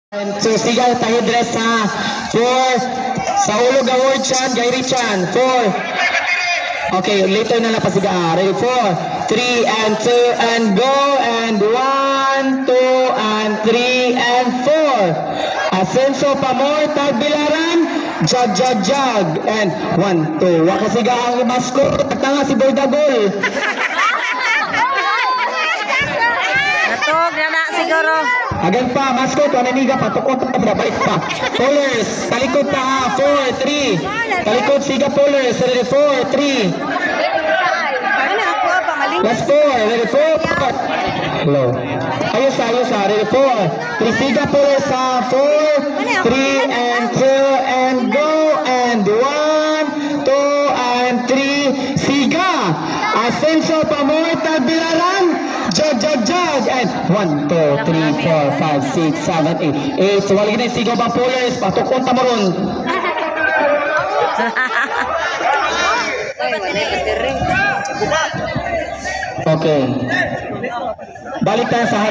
So sigaw tayo dress ha. 4 sa ulog award chan, Gairi chan. 4. Okay, later na lang pasiga. Ready? 4, 3 and 2 and go and 1, 2 and 3 and 4. Asenso Pamor Tagbilaran, jag jag jag and 1, 2. Wakasiga ang mascot. Tanga si Boy Dagol. Natog na na siguro. Agan pa, mascot, ananiga pa, tukot pa, balik pa. Pullers, talikod pa ha, 4, 3. Talikod, siga pullers, ready, 4, 3. Ano ako pa mali? Last 4, ready, 4. Hello. Ayos ha, ready, 4. 3, siga pullers ha, 4, 3 and 2 and go and 1, 2 and 3. Siga. Asenso Pamoy Tagbilaran. Jag, jag, jag, and 1, 2, 3, 4, 5, 6, 7, 8. So, wala ganyan, sigaw bang pullers, patukon ta mo ron. Okay. Balik tayo sa